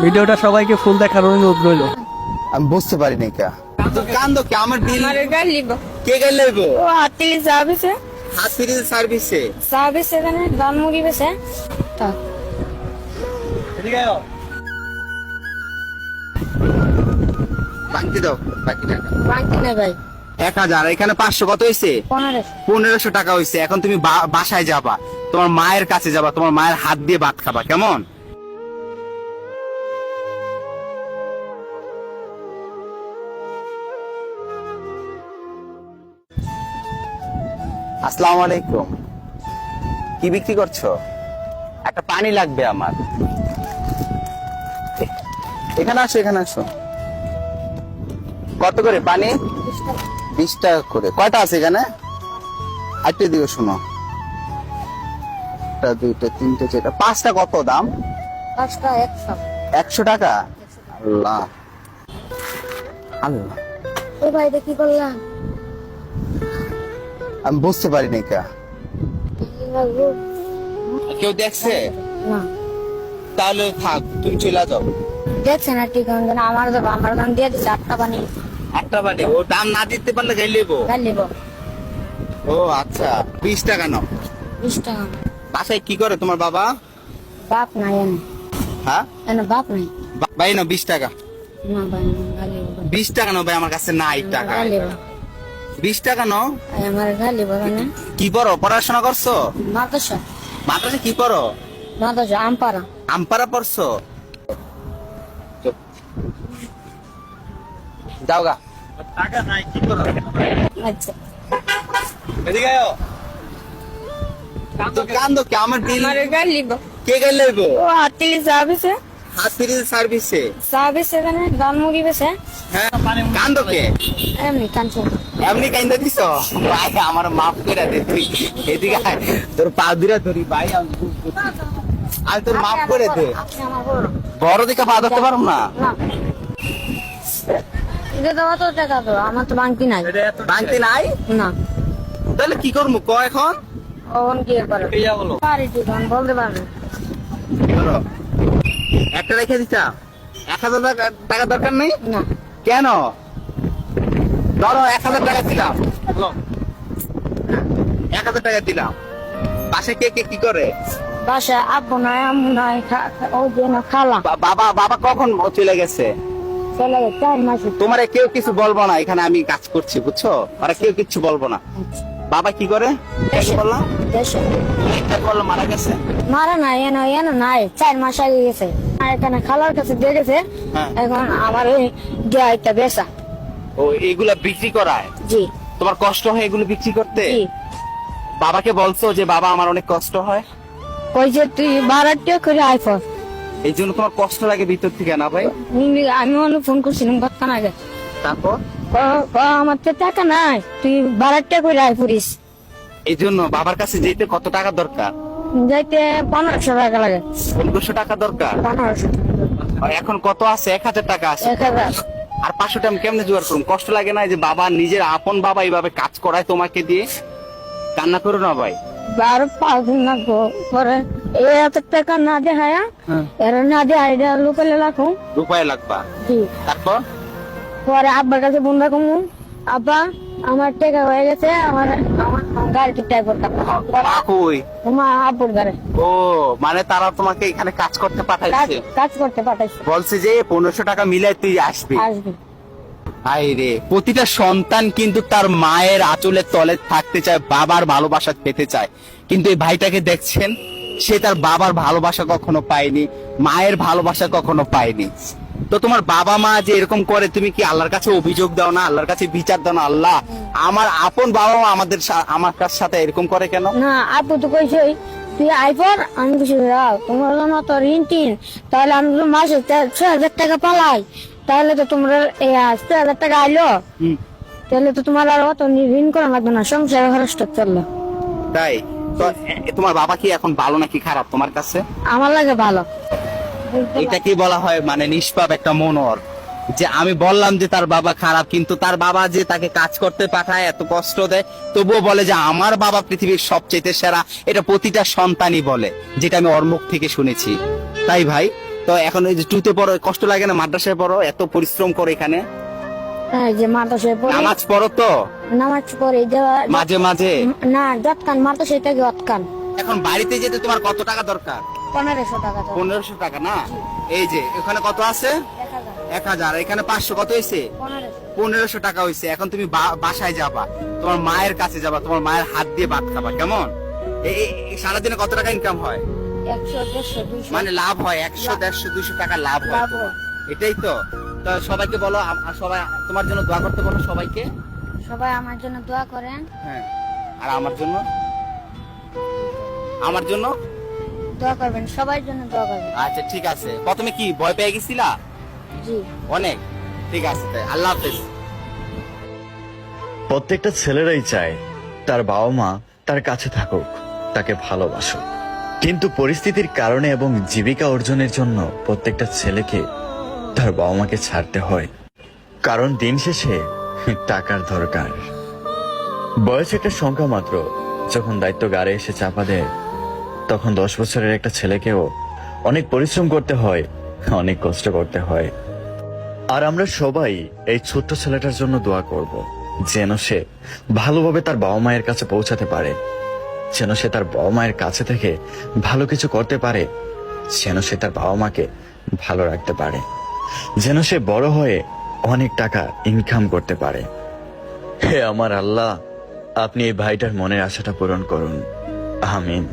ভিডিওটা সবাইকে ফুল দেখার অনুরোধ রইল। আমি বুঝতে পারিনি কা কান্দো কি আমার বিল আমার গাড়ি লিব কে গাইল লইবো ও হাতিলি সার্ভিসে হাসিরিল সার্ভিসে সার্ভিস এখানে ধানমুড়ি বেছে তা এদিকে আয়। বাকি দাও বাকি টাকা বাকি না ভাই 1000 এখানে 500 কত হইছে 1500 টাকা হইছে। এখন তুমি বাসায় যাবা, তোমার মায়ের কাছে যাবা, তোমার মায়ের হাত দিয়ে ভাত খাবা, কেমন? আসসালামু আলাইকুম। কি বিক্রি করছো? একটা পানি লাগবে আমার। এখানে আসো, এখানে আসো। কত করে পানি? 20 টাকা করে। কয়টা আছে এখানে? আটটা দিকে শোনো, একটা দুইটা তিনটা চারটা পাঁচটা। কত দাম? 100 টাকা। আল্লাহ আল্লাহ, ও ভাই দেখি করলাম আমি বুঝতে পারিনি কা কেউ দেখছে? না তাহলে থাক, তুমি চলে যাও। দেখছে না ঠিক হবে না। আমার দাম দিয়ে দিচ্ছে 8টা পানি একটা বাড়ি ও দাম না দিতে পারলে গাই লেবো। গাড়ি লিব ও আচ্ছা, 20 টাকা নাও। 20 টাকা। বাসায় কি করে তোমার বাবা? বাপ নাই এনে হ্যাঁ এনে বাপ নাই। ভাই না 20 টাকা। না ভাই গাড়ি লিব 20 টাকা নাও ভাই, আমার কাছে নাই টাকা। গাড়ি লিব 20 টাকা নাও। আমার গাড়ি লিব না। কি পড়ো? পড়াশোনা করছো? মাদ্রাসা মাদ্রাসা কি পড়ো? মাদ্রাসা আমপারা আমপারা পড়ছো? যাও গা। টাকা নাই, কি করো? আচ্ছা এদিকে আয়। কান্দো কি আমার বিল আমার গাড়ি লিব কে গাই লইবো? ও হাতিলি সার্ভিসে হাসিরিল সার্ভিসে। সার্ভিস এখানে ধানমুড়ি বেছে হ্যাঁ, কান্দো কে? এমনি কাঞ্চন এমনি কাইন্দা দিছ? ভাই আমার মাফ করে দে, তুই এদিকে আয়। তোর পা দুরা ধরি ভাই, আমি তোর মাফ করে দে। আপনি আমার বড় বড় দিকে পা ধরতে পারো না? না এটা তো অত টাকা তো আমার তো বাংকি নাই। ভাঙতে নাই? না তাহলে কি করবো ক এখন? ওন কি করে ইয়া বলো। পারি ঠিক বলতে পারবে ধরো, একটা রেখে দিতা। 1000 টাকা দরকার নেই? না কেন? ধরো 1000 টাকা দিলাম। বলো। 1000 টাকা দিলাম। পাশে কে কে কি করে? বাসা আব্বু নাই আম্মু নাই ও যে না খালা বাবা বাবা কখন চলে গেছে? চলে গেছে 4 মাস তোমার কেউ কিছু বলবো না, এখানে আমি কাজ করছি বুঝছো, আর কেউ কিছু বলবো না। বাবা কি করে? কাকে বললাম? দেশে একটা বললো মারা গেছে। মারা নাই এনে এনে নাই 4 মাস আগে গেছে। আর এখানে খালার কাছে দিয়ে গেছে। হ্যাঁ। এখন আমার ওই গাইটা বেচা। ও এগুলা বিক্রি করায়? জি তোমার কষ্ট হয় এগুলো বিক্রি করতে? জি বাবাকে বলছো যে বাবা আমার অনেক কষ্ট হয়, কই যে তুই বারাটিয়া করে আইফোন এই জন্য তোমার কষ্ট লাগে ভিতর থেকে না ভাই? আমি অনেক ফোন করছিলাম কতক্ষণ আগে। তারপর আমার তো টাকা নাই, তুই বারাটিয়া করে আই পড়িস। এই জন্য বাবার কাছে যেতে কত টাকা দরকার? যাইতে 1500 টাকা লাগে। 1500 টাকা দরকার। 1500 আর এখন কত আছে? 1000 টাকা আছে। 1000 আর 500 টাকা আমি কেমনে জোগাড় করুম? কষ্ট লাগে না যে বাবা, নিজের আপন বাবা এইভাবে কাজ করায় তোমাকে দিয়ে? কান্না করো না ভাই। 5 দিন লাগবো পরে এত টাকা না দেখায়া এর না দেখায় লোকালে রাখুন। রূপায় লাগবা। জি তারপর পরে আব্বার কাছে ফোন রাখুন, আব্বা আমার টাকা হয়ে গেছে, আমার গাড়ি ঠিকঠাক করতাম কই? তোমার আব্বুর ঘরে ও মানে তারা তোমাকে এখানে কাজ করতে পাঠাইছে? কাজ করতে পাঠাইছে। বলছে যে 1500 টাকা মিলাই তুই আসবি। আসবি হাই রে, প্রতিটা সন্তান কিন্তু তার মায়ের আঁচলের তলে থাকতে চায়, বাবার ভালোবাসা পেতে চায়। কিন্তু এই ভাইটাকে দেখছেন, সে তার বাবার ভালোবাসা কখনো পায়নি, মায়ের ভালোবাসা কখনো পায়নি। তো তোমার বাবা মা যে এরকম করে, তুমি কি আল্লাহর কাছে অভিযোগ দাও না? আল্লাহর কাছে বিচার দাও না? আল্লাহ, আমার আপন বাবা মা আমার সাথে এরকম করে কেন? না আব্বু তো কইছে তুই আইপর। আমি কিছু তোমার জন্য তো ঋণ টিন, তাহলে আমি তো মাসে 6000 টাকা পালাই, তাহলে তো তোমরা 6000 টাকা আইলো, তাহলে তো তোমার আর অত ঋণ করা লাগবে না, সংসার খরচটা চললো। তাই তো তোমার বাবা কি এখন ভালো নাকি খারাপ তোমার কাছে? আমার লাগে ভালো। এটা কি বলা হয় মানে নিষ্পাপ একটা মনোর, যে আমি বললাম যে তার বাবা খারাপ, কিন্তু তার বাবা যে তাকে কাজ করতে পাঠায়, এত কষ্ট দেয়, তবুও বলে যে আমার বাবা পৃথিবীর সবচেয়ে সেরা। এটা প্রতিটা সন্তানই বলে, যেটা আমি ওর মুখ থেকে শুনেছি। তাই ভাই, তো এখন এই যে টুতে পড়ো, কষ্ট লাগে না? মাদ্রাসায় পড়ো, এত পরিশ্রম করো এখানে, হ্যাঁ, যে মাদ্রাসায় পড়ে নামাজ পড়ো তো নামাজ পড়ে মাঝে মাঝে? না, যৎকান মাদ্রাসায় থেকে অতকান। এখন বাড়িতে যেতে তোমার কত টাকা দরকার? 1500 টাকা তো। 1500 টাকা না? এই যে এখানে কত আছে? 1000। এখানে 500, কত হয়েছে? 1500 টাকা হয়েছে। এখন তুমি বাসায় যাবা, তোমার মায়ের কাছে যাবা, তোমার মায়ের হাত দিয়ে ভাত খাবা, কেমন? এই সারাদিনে কত টাকা ইনকাম হয়? 100, 150, 200 মানে লাভ হয় 100, 150, 200 টাকা লাভ হয় লাভ তোমার। হয়। এটাই তো। তো সবাইকে বলো, সবাই তোমার জন্য দোয়া করতে বলো সবাইকে। সবাই আমার জন্য দোয়া করেন। হ্যাঁ, আর আমার জন্য? আমার জন্য দোয়া করবেন, সবার জন্য দোয়া করবেন। আচ্ছা ঠিক আছে। প্রথমে কি ভয় পেয়ে গেছিলা? জি। অনেক। ঠিক আছে, তাই আল্লাহ হাফেজ। প্রত্যেকটা ছেলেরাই চায় তার বাবা মা তার কাছে থাকুক, তাকে ভালোবাসুক। কিন্তু পরিস্থিতির কারণে এবং জীবিকা অর্জনের জন্য প্রত্যেকটা ছেলেকে তার বাবা মাকে ছাড়তে হয়, কারণ দিন শেষে টাকার দরকার। বয়স একটা সংখ্যা মাত্র। যখন দায়িত্ব গাড়ে এসে চাপা দেয়, তখন 10 বছরের একটা ছেলেকেও অনেক পরিশ্রম করতে হয়, অনেক কষ্ট করতে হয়। আর আমরা সবাই এই ছোট্ট ছেলেটার জন্য দোয়া করব, যেন সে ভালোভাবে তার বাবা মায়ের কাছে পৌঁছাতে পারে, যেন সে তার বাবা মায়ের কাছে থেকে ভালো কিছু করতে পারে, যেন সে তার বাবা মাকে ভালো রাখতে পারে, যেন সে বড় হয়ে অনেক টাকা ইনকাম করতে পারে। হে আমার আল্লাহ, আপনি এই ভাইটার মনের আশাটা পূরণ করুন, আমিন।